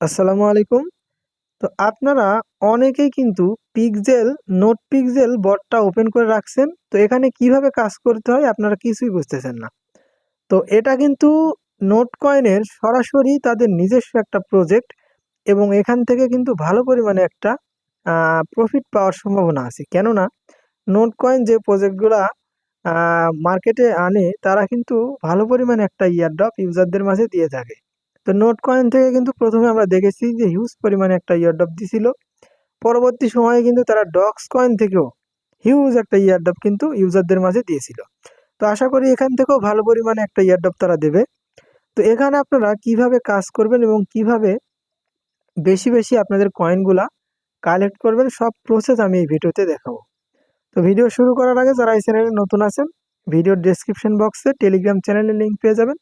আসসালামু আলাইকুম। তো আপনারা অনেকেই কিন্তু পিক্সেল নোট পিক্সেল বটটা ওপেন করে রাখছেন। তো এখানে কিভাবে কাজ করতে হয় আপনারা কিছুই বুঝতেছেন না। তো এটা কিন্তু নোট কয়েনের সরাসরি তাদের নিজস্ব একটা প্রজেক্ট এবং এখান থেকে কিন্তু ভালো পরিমাণে একটা প্রফিট পাওয়ার সম্ভাবনা আছে। কেননা নোট কয়েন যে প্রজেক্টগুলা মার্কেটে আনে তারা কিন্তু ভালো পরিমাণে একটা ইয়ারড্রপ ইউজারদের মাঝে দিয়ে থাকে। তো নোট কয়েন থেকে কিন্তু ১ম এ আমরা দেখেছি যে হিউজ পরিমাণে একটা ইয়ারড্রপ দিছিল। পরবর্তী সময়ে কিন্তু তারা ডক্স কয়েন থেকেও হিউজ একটা ইয়ারড্রপ কিন্তু ইউজারদের মাঝে দিয়েছিল। তো আশা করি এখান থেকেও ভালো পরিমাণে একটা ইয়ারড্রপ তারা দেবে। তো এখানে আপনারা কিভাবে কাজ করবেন এবং কিভাবে বেশি আপনাদের কয়েনগুলা কালেক্ট করবেন সব প্রসেস আমি এই ভিডিওতে দেখাবো। তো ভিডিও শুরু করার আগে যারা এই চ্যানেলে নতুন আছেন, ভিডিওর ডেসক্রিপশন বক্সে টেলিগ্রাম চ্যানেলের লিঙ্ক পেয়ে যাবেন।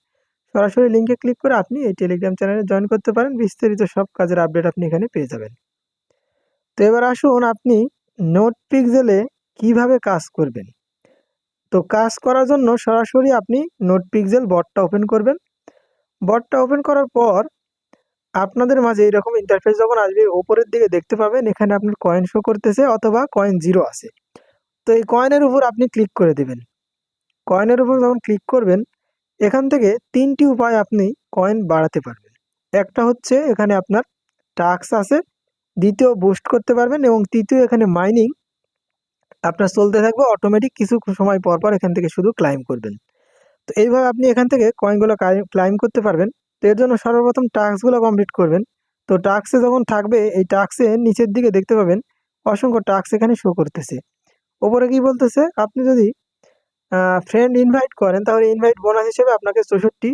সরাসরি লিঙ্কে ক্লিক করে আপনি এই টেলিগ্রাম চ্যানেলে জয়েন করতে পারেন। বিস্তারিত সব কাজের আপডেট আপনি এখানে পেয়ে যাবেন। তো এবার আসুন আপনি নোট পিক্সেলে কিভাবে কাজ করবেন। তো কাজ করার জন্য সরাসরি আপনি নোট পিক্সেল বটটা ওপেন করবেন। বটটা ওপেন করার পর আপনাদের মাঝে এরকম ইন্টারফেস যখন আসবে উপরের দিকে দেখতে পাবেন এখানে আপনার কয়েন শো করতেছে অথবা কয়েন জিরো আছে। তো এই কয়েনের উপর আপনি ক্লিক করে দিবেন। কয়েনের উপর যখন ক্লিক করবেন এখান থেকে ৩টি উপায় আপনি কয়েন বাড়াতে পারবেন। একটা হচ্ছে এখানে আপনার টাস্ক আছে, দ্বিতীয় বুস্ট করতে পারবেন এবং তৃতীয় এখানে মাইনিং আপনার চলতে থাকবে অটোমেটিক কিছু সময় পর এখান থেকে শুধু ক্লাইম করবেন। তো এইভাবে আপনি এখান থেকে কয়েনগুলো ক্লাইম করতে পারবেন। তো এর জন্য সর্বপ্রথম টাস্কগুলো কমপ্লিট করবেন। তো টাস্কে যখন থাকবে এই টাস্কে নিচের দিকে দেখতে পাবেন অসংখ্য টাস্ক এখানে শো করতেছে। ওপরে কি বলতেছে আপনি যদি ফ্রেন্ড ইনভাইট করেন তাহলে ইনভাইট বোনাস হিসেবে আপনাকে ৬৪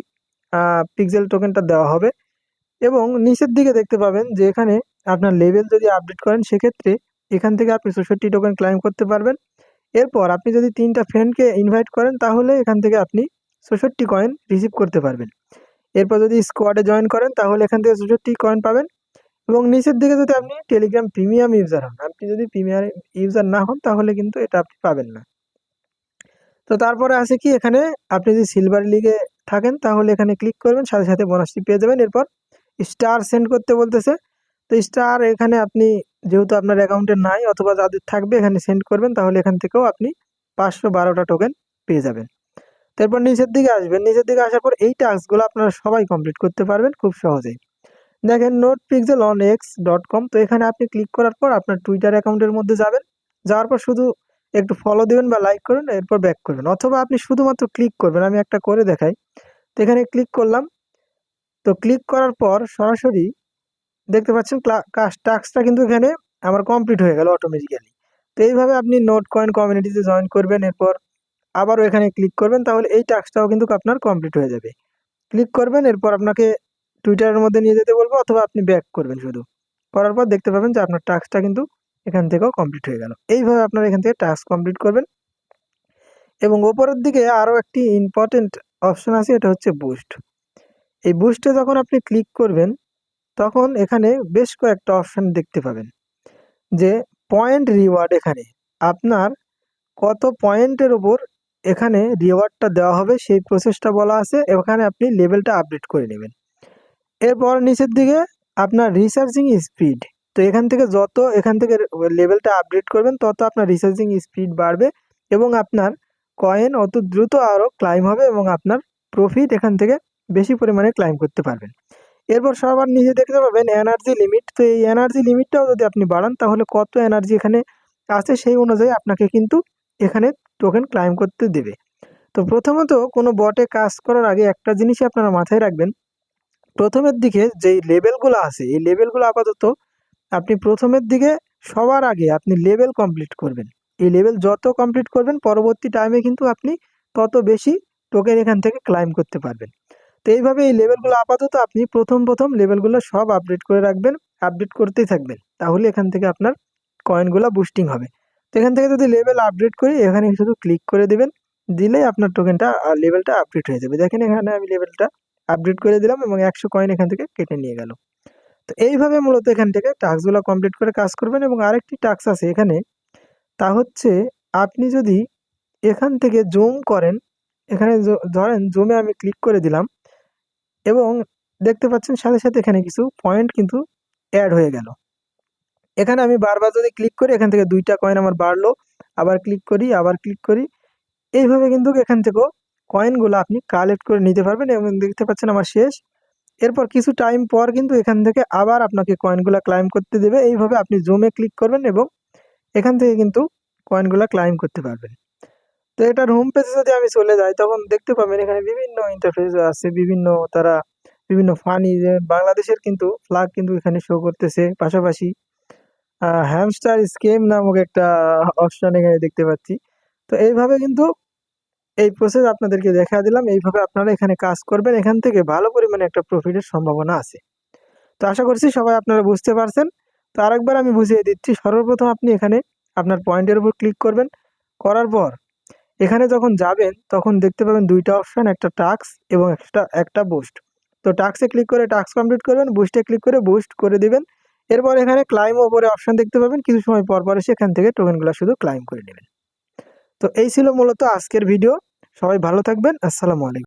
পিক্সেল টোকেনটা দেওয়া হবে এবং নিচের দিকে দেখতে পাবেন যে এখানে আপনার লেভেল যদি আপডেট করেন সেক্ষেত্রে এখান থেকে আপনি ৬৪ টোকেন ক্লাইম করতে পারবেন। এরপর আপনি যদি ৩টা ফ্রেন্ডকে ইনভাইট করেন তাহলে এখান থেকে আপনি ৬৪ কয়েন রিসিভ করতে পারবেন। এরপর যদি স্কোয়াডে জয়েন করেন তাহলে এখান থেকে ৬৪ কয়েন পাবেন এবং নিচের দিকে যদি আপনি টেলিগ্রাম প্রিমিয়াম ইউজার হন, আপনি যদি প্রিমিয়াম ইউজার না হন তাহলে কিন্তু এটা আপনি পাবেন না। তো তারপরে আছে কি এখানে আপনি যদি সিলভার লিগে থাকেন তাহলে এখানে ক্লিক করবেন, সাথে বোনাসটি পেয়ে যাবেন। এরপর স্টার সেন্ড করতে বলতেছে। তো স্টার এখানে আপনি যেহেতু আপনার অ্যাকাউন্টে নাই অথবা যাদের থাকবে এখানে সেন্ড করবেন তাহলে এখান থেকেও আপনি ৫১২টা টোকেন পেয়ে যাবেন। তারপর নিচের দিকে আসবেন। নিচের দিকে আসার পর এই টাস্কগুলো আপনারা সবাই কমপ্লিট করতে পারবেন খুব সহজেই। দেখেন notepixelonx.com। তো এখানে আপনি ক্লিক করার পর আপনার টুইটার অ্যাকাউন্টের মধ্যে যাবেন। যাওয়ার পর শুধু একটু ফলো দিবেন বা লাইক করবেন এরপর ব্যাক করবেন। অথবা আপনি শুধুমাত্র ক্লিক করবেন। আমি একটা করে দেখাই। তো এখানে ক্লিক করলাম। তো ক্লিক করার পর সরাসরি দেখতে পাচ্ছেন টাস্কটা কিন্তু এখানে আমার কমপ্লিট হয়ে গেল অটোমেটিক্যালি। তো এইভাবে আপনি নোট কয়েন কমিউনিটিতে জয়েন করবেন। এরপর আবারও এখানে ক্লিক করবেন তাহলে এই টাস্কটাও কিন্তু আপনার কমপ্লিট হয়ে যাবে। ক্লিক করবেন এরপর আপনাকে টুইটারের মধ্যে নিয়ে যেতে বলবো অথবা আপনি ব্যাক করবেন শুধু। করার পর দেখতে পাবেন যে আপনার টাস্কটা কিন্তু এখান থেকেও কমপ্লিট হয়ে গেল। এইভাবে আপনারা এখান থেকে টাস্ক কমপ্লিট করবেন এবং ওপরের দিকে আরও একটি ইম্পর্টেন্ট অপশন আছে, এটা হচ্ছে বুস্ট। এই বুস্টে যখন আপনি ক্লিক করবেন তখন এখানে বেশ কয়েকটা অপশন দেখতে পাবেন যে পয়েন্ট রিওয়ার্ড, এখানে আপনার কত পয়েন্টের উপর এখানে রিওয়ার্ডটা দেওয়া হবে সেই প্রসেসটা বলা আছে। এখানে আপনি লেভেলটা আপডেট করে নেবেন। এরপর নিচের দিকে আপনার রিসার্চিং স্পিড। তো এখান থেকে লেভেলটা আপডেট করবেন তত আপনার রিসার্চিং স্পিড বাড়বে এবং আপনার কয়েন অত দ্রুত আরও ক্লাইম হবে এবং আপনার প্রফিট এখান থেকে বেশি পরিমাণে ক্লাইম করতে পারবেন। এরপর সবার নিচে দেখতে পাবেন এনার্জি লিমিট। তো এই এনার্জি লিমিটটাও যদি আপনি বাড়ান তাহলে কত এনার্জি এখানে আছে সেই অনুযায়ী আপনাকে কিন্তু এখানে টোকেন ক্লাইম করতে দেবে। তো প্রথমত কোনো বটে কাজ করার আগে একটা জিনিসই আপনারা মাথায় রাখবেন, প্রথমের দিকে যেই লেভেলগুলো আছে এই লেভেলগুলো আপাতত আপনি প্রথমের দিকে সবার আগে আপনি লেভেল কমপ্লিট করবেন। এই লেভেল যত কমপ্লিট করবেন পরবর্তী টাইমে কিন্তু আপনি তত বেশি টোকেন এখান থেকে ক্লাইম করতে পারবেন। তো এইভাবে এই লেভেলগুলো আপাতত আপনি প্রথম লেভেলগুলো সব আপডেট করে রাখবেন, আপডেট করতেই থাকবেন। তাহলে এখান থেকে আপনার কয়েনগুলো বুস্টিং হবে। তো এখান থেকে যদি লেভেল আপডেট করি এখানে শুধু ক্লিক করে দিবেন, দিলেই আপনার টোকেনটা লেভেলটা আপডেট হয়ে যাবে। দেখেন এখানে আমি লেভেলটা আপডেট করে দিলাম এবং ১০০ কয়েন এখান থেকে কেটে নিয়ে গেল। তো এইভাবে মূলত এখান থেকে টাস্কগুলো কমপ্লিট করে কাজ করবেন এবং আরেকটি টাস্ক আছে এখানে, তা হচ্ছে আপনি যদি এখান থেকে জুম করেন, এখানে ধরেন জুমে আমি ক্লিক করে দিলাম এবং দেখতে পাচ্ছেন সাথে সাথে এখানে কিছু পয়েন্ট কিন্তু অ্যাড হয়ে গেল। এখানে আমি বারবার যদি ক্লিক করি এখান থেকে 2টা কয়েন আমার বাড়লো, আবার ক্লিক করি, আবার ক্লিক করি। এইভাবে কিন্তু এখান থেকেও কয়েনগুলো আপনি কালেক্ট করে নিতে পারবেন এবং দেখতে পাচ্ছেন আমার শেষ। এরপর কিছু টাইম পর কিন্তু এখান থেকে আবার আপনাকে কয়েনগুলা ক্লাইম করতে দেবে। এইভাবে আপনি জুমে ক্লিক করবেন এবং এখান থেকে কিন্তু কয়েনগুলা ক্লাইম করতে পারবেন। তো এটার হোম পেজে যদি আমি চলে যাই তখন দেখতে পাবেন এখানে বিভিন্ন ইন্টারফেস আছে, বিভিন্ন ফানি যে বাংলাদেশের কিন্তু ফ্ল্যাগ কিন্তু এখানে শো করতেছে। পাশাপাশি হ্যামস্টার স্কেম নামক একটা অপশন এখানে দেখতে পাচ্ছি। তো এইভাবে কিন্তু এই প্রসেস আপনাদেরকে দেখা দিলাম। এইভাবে আপনারা এখানে কাজ করবেন। এখান থেকে ভালো পরিমাণে একটা প্রফিটের সম্ভাবনা আছে। তো আশা করছি সবাই আপনারা বুঝতে পারছেন। তো আরেকবার আমি বুঝিয়ে দিচ্ছি। সর্বপ্রথম আপনি এখানে আপনার পয়েন্টের উপর ক্লিক করবেন। করার পর এখানে যখন যাবেন তখন দেখতে পাবেন 2টা অপশন, একটা টাস্ক এবং একটা বুস্ট। তো টাস্কে ক্লিক করে টাস্ক কমপ্লিট করবেন, বুস্টে ক্লিক করে বুস্ট করে দিবেন। এরপর এখানে ক্লাইম ওপরে অপশন দেখতে পাবেন। কিছু সময় পর এসে এখান থেকে টোকেনগুলো শুধু ক্লাইম করে নেবেন। তো এই ছিল মূলত আজকের ভিডিও। সবাই ভালো থাকবেন। আসসালামু আলাইকুম।